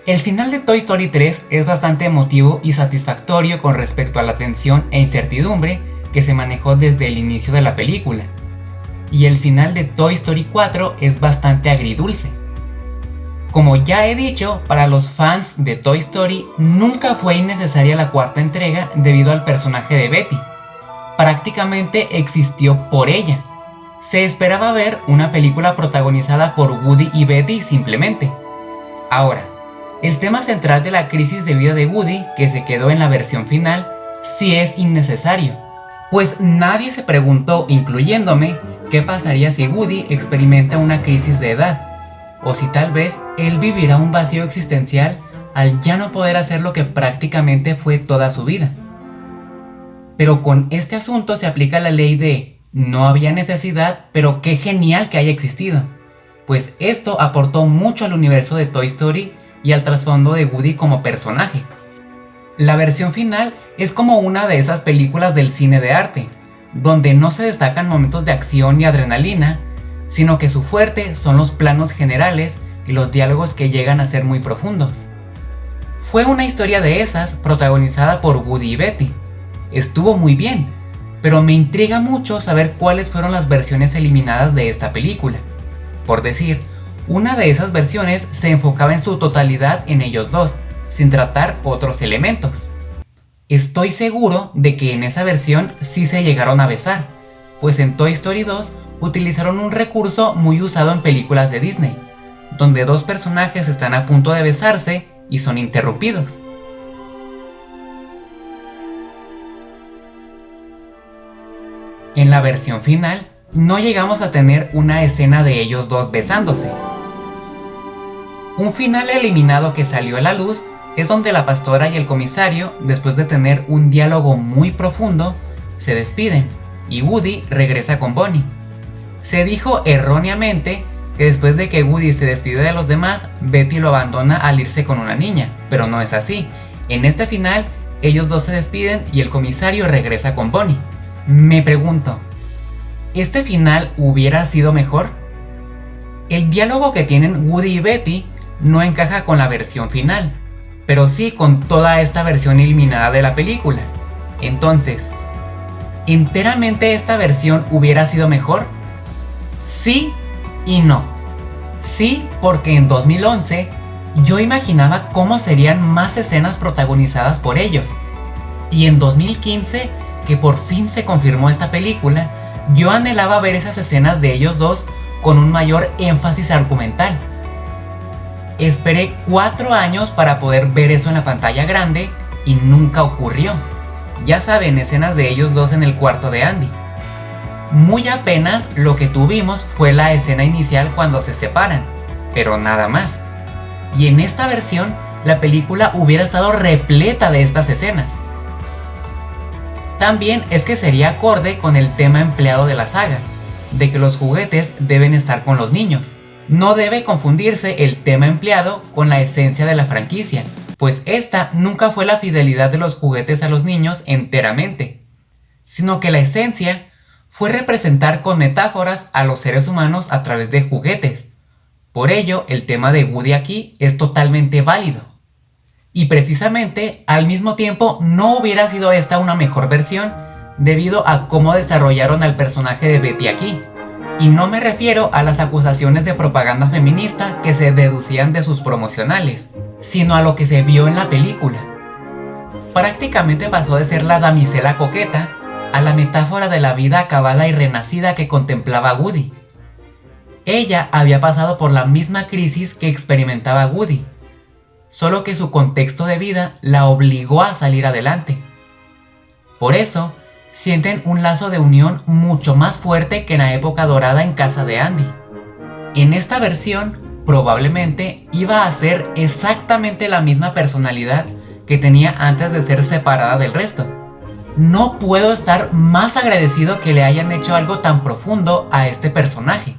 El final de Toy Story 3 es bastante emotivo y satisfactorio con respecto a la tensión e incertidumbre que se manejó desde el inicio de la película. Y el final de Toy Story 4 es bastante agridulce. Como ya he dicho, para los fans de Toy Story nunca fue innecesaria la cuarta entrega debido al personaje de Betty. Prácticamente existió por ella. Se esperaba ver una película protagonizada por Woody y Betty simplemente. Ahora, el tema central de la crisis de vida de Woody, que se quedó en la versión final, sí es innecesario, pues nadie se preguntó, incluyéndome, qué pasaría si Woody experimenta una crisis de edad, o si tal vez él vivirá un vacío existencial al ya no poder hacer lo que prácticamente fue toda su vida. Pero con este asunto se aplica la ley de no había necesidad, pero qué genial que haya existido, pues esto aportó mucho al universo de Toy Story y al trasfondo de Woody como personaje. La versión final es como una de esas películas del cine de arte, donde no se destacan momentos de acción y adrenalina, sino que su fuerte son los planos generales y los diálogos que llegan a ser muy profundos. Fue una historia de esas protagonizada por Woody y Betty. Estuvo muy bien, pero me intriga mucho saber cuáles fueron las versiones eliminadas de esta película. Por decir, una de esas versiones se enfocaba en su totalidad en ellos dos, sin tratar otros elementos. Estoy seguro de que en esa versión sí se llegaron a besar, pues en Toy Story 2 utilizaron un recurso muy usado en películas de Disney, donde dos personajes están a punto de besarse y son interrumpidos. En la versión final, no llegamos a tener una escena de ellos dos besándose. Un final eliminado que salió a la luz es donde la pastora y el comisario, después de tener un diálogo muy profundo, se despiden y Woody regresa con Bonnie. Se dijo erróneamente que después de que Woody se despide de los demás, Betty lo abandona al irse con una niña, pero no es así. En este final, ellos dos se despiden y el comisario regresa con Bonnie. Me pregunto, ¿este final hubiera sido mejor? El diálogo que tienen Woody y Betty no encaja con la versión final, pero sí con toda esta versión eliminada de la película. Entonces, ¿enteramente esta versión hubiera sido mejor? Sí y no. Sí, porque en 2011 yo imaginaba cómo serían más escenas protagonizadas por ellos. Y en 2015, que por fin se confirmó esta película, yo anhelaba ver esas escenas de ellos dos con un mayor énfasis argumental. Esperé 4 años para poder ver eso en la pantalla grande y nunca ocurrió. Ya saben, escenas de ellos dos en el cuarto de Andy. Muy apenas lo que tuvimos fue la escena inicial cuando se separan, pero nada más. Y en esta versión, la película hubiera estado repleta de estas escenas. También es que sería acorde con el tema empleado de la saga, de que los juguetes deben estar con los niños. No debe confundirse el tema empleado con la esencia de la franquicia, pues esta nunca fue la fidelidad de los juguetes a los niños enteramente, sino que la esencia fue representar con metáforas a los seres humanos a través de juguetes. Por ello, el tema de Woody aquí es totalmente válido. Y precisamente, al mismo tiempo, no hubiera sido esta una mejor versión debido a cómo desarrollaron al personaje de Betty aquí. Y no me refiero a las acusaciones de propaganda feminista que se deducían de sus promocionales, sino a lo que se vio en la película. Prácticamente pasó de ser la damisela coqueta a la metáfora de la vida acabada y renacida que contemplaba Woody. Ella había pasado por la misma crisis que experimentaba Woody, solo que su contexto de vida la obligó a salir adelante. Por eso, sienten un lazo de unión mucho más fuerte que en la época dorada en casa de Andy. En esta versión, probablemente iba a ser exactamente la misma personalidad que tenía antes de ser separada del resto. No puedo estar más agradecido que le hayan hecho algo tan profundo a este personaje.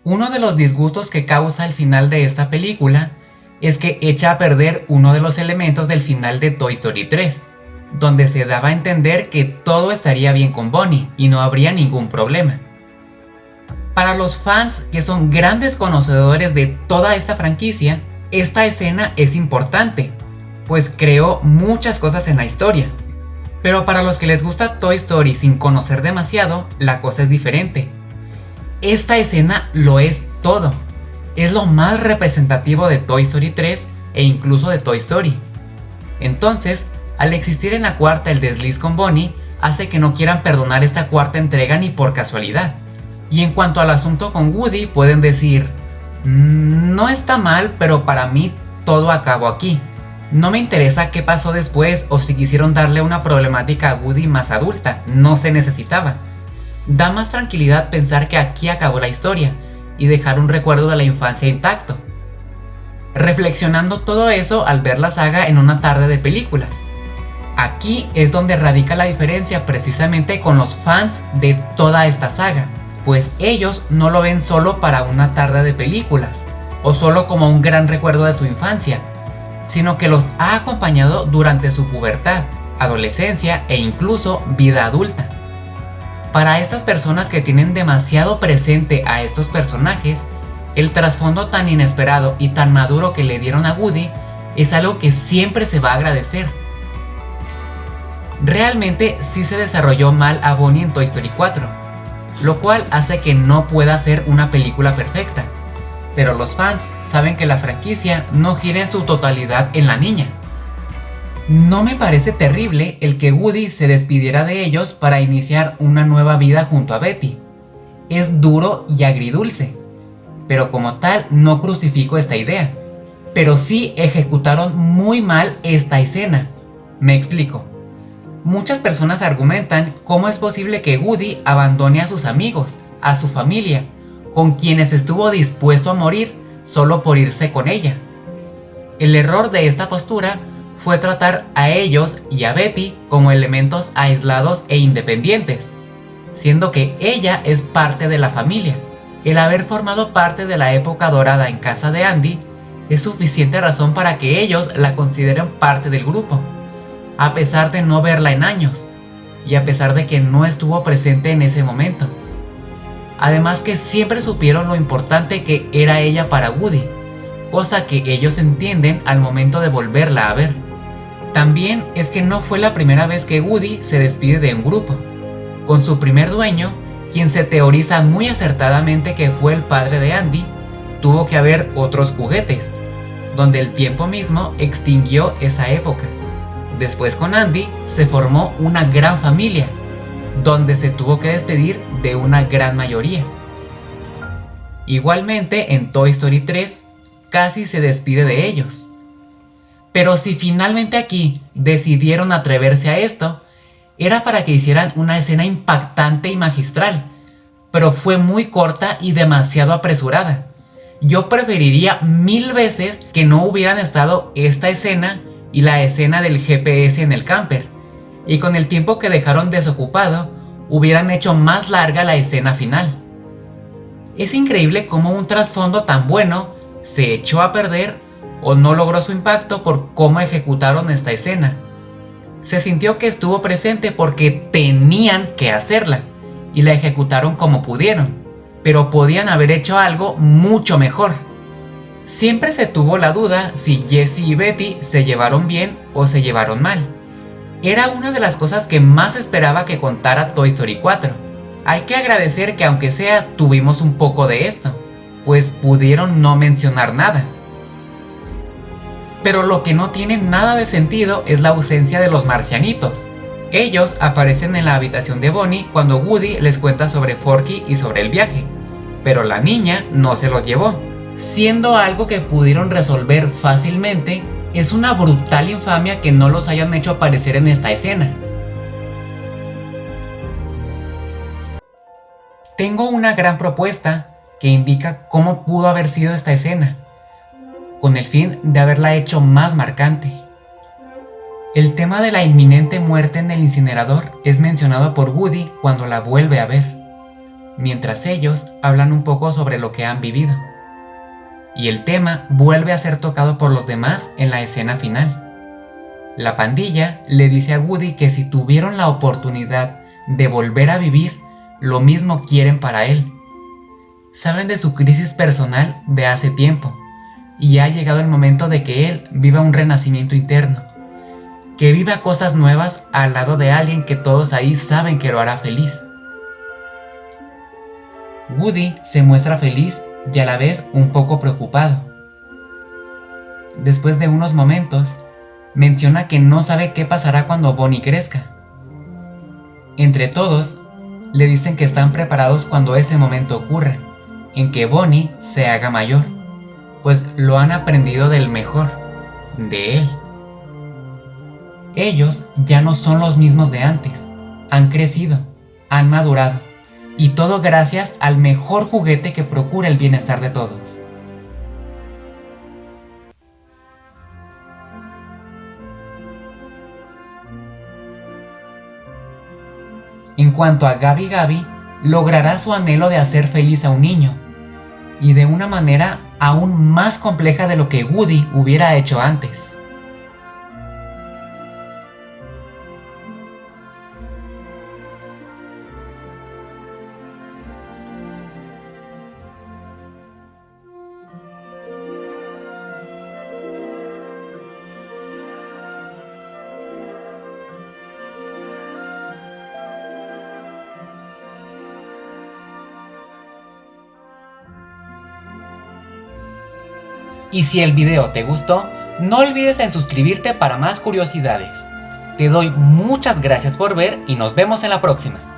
Uno de los disgustos que causa el final de esta película es que echa a perder uno de los elementos del final de Toy Story 3, donde se daba a entender que todo estaría bien con Bonnie y no habría ningún problema. Para los fans que son grandes conocedores de toda esta franquicia, esta escena es importante, pues creó muchas cosas en la historia. Pero para los que les gusta Toy Story sin conocer demasiado, la cosa es diferente. Esta escena lo es todo. Es lo más representativo de Toy Story 3 e incluso de Toy Story. Entonces, al existir en la cuarta el desliz con Bonnie, hace que no quieran perdonar esta cuarta entrega ni por casualidad. Y en cuanto al asunto con Woody, pueden decir, no está mal, pero para mí todo acabó aquí. No me interesa qué pasó después o si quisieron darle una problemática a Woody más adulta, no se necesitaba. Da más tranquilidad pensar que aquí acabó la historia y dejar un recuerdo de la infancia intacto. Reflexionando todo eso al ver la saga en una tarde de películas. Aquí es donde radica la diferencia precisamente con los fans de toda esta saga, pues ellos no lo ven solo para una tarde de películas o solo como un gran recuerdo de su infancia, sino que los ha acompañado durante su pubertad, adolescencia e incluso vida adulta. Para estas personas que tienen demasiado presente a estos personajes, el trasfondo tan inesperado y tan maduro que le dieron a Woody es algo que siempre se va a agradecer. Realmente sí se desarrolló mal a Bonnie en Toy Story 4, lo cual hace que no pueda ser una película perfecta, pero los fans saben que la franquicia no gira en su totalidad en la niña. No me parece terrible el que Woody se despidiera de ellos para iniciar una nueva vida junto a Betty. Es duro y agridulce, pero como tal no crucifico esta idea. Pero sí ejecutaron muy mal esta escena. Me explico. Muchas personas argumentan cómo es posible que Woody abandone a sus amigos, a su familia, con quienes estuvo dispuesto a morir solo por irse con ella. El error de esta postura fue tratar a ellos y a Betty como elementos aislados e independientes, siendo que ella es parte de la familia. El haber formado parte de la época dorada en casa de Andy es suficiente razón para que ellos la consideren parte del grupo, a pesar de no verla en años, y a pesar de que no estuvo presente en ese momento. Además que siempre supieron lo importante que era ella para Woody, cosa que ellos entienden al momento de volverla a ver. También es que no fue la primera vez que Woody se despide de un grupo. Con su primer dueño, quien se teoriza muy acertadamente que fue el padre de Andy, tuvo que haber otros juguetes, donde el tiempo mismo extinguió esa época. Después con Andy se formó una gran familia, donde se tuvo que despedir de una gran mayoría. Igualmente en Toy Story 3 casi se despide de ellos. Pero si finalmente aquí decidieron atreverse a esto, era para que hicieran una escena impactante y magistral, pero fue muy corta y demasiado apresurada. Yo preferiría 1000 veces que no hubieran estado esta escena y la escena del GPS en el camper, y con el tiempo que dejaron desocupado, hubieran hecho más larga la escena final. Es increíble cómo un trasfondo tan bueno se echó a perder o no logró su impacto por cómo ejecutaron esta escena. Se sintió que estuvo presente porque tenían que hacerla, y la ejecutaron como pudieron, pero podían haber hecho algo mucho mejor. Siempre se tuvo la duda si Jessie y Betty se llevaron bien o se llevaron mal. Era una de las cosas que más esperaba que contara Toy Story 4. Hay que agradecer que aunque sea tuvimos un poco de esto, pues pudieron no mencionar nada. Pero lo que no tiene nada de sentido es la ausencia de los marcianitos. Ellos aparecen en la habitación de Bonnie cuando Woody les cuenta sobre Forky y sobre el viaje, pero la niña no se los llevó. Siendo algo que pudieron resolver fácilmente, es una brutal infamia que no los hayan hecho aparecer en esta escena. Tengo una gran propuesta que indica cómo pudo haber sido esta escena, con el fin de haberla hecho más marcante. El tema de la inminente muerte en el incinerador es mencionado por Woody cuando la vuelve a ver, mientras ellos hablan un poco sobre lo que han vivido. Y el tema vuelve a ser tocado por los demás en la escena final. La pandilla le dice a Woody que si tuvieron la oportunidad de volver a vivir, lo mismo quieren para él. saben de su crisis personal de hace tiempo, y ha llegado el momento de que él viva un renacimiento interno, que viva cosas nuevas al lado de alguien que todos ahí saben que lo hará feliz. Woody se muestra feliz y a la vez un poco preocupado. Después de unos momentos, menciona que no sabe qué pasará cuando Bonnie crezca. Entre todos, le dicen que están preparados cuando ese momento ocurra, en que Bonnie se haga mayor, pues lo han aprendido del mejor, de él. Ellos ya no son los mismos de antes, han crecido, han madurado, y todo gracias al mejor juguete que procura el bienestar de todos. En cuanto a Gabi Gabi, logrará su anhelo de hacer feliz a un niño, y de una manera aún más compleja de lo que Woody hubiera hecho antes. Y si el video te gustó, no olvides en suscribirte para más curiosidades. Te doy muchas gracias por ver y nos vemos en la próxima.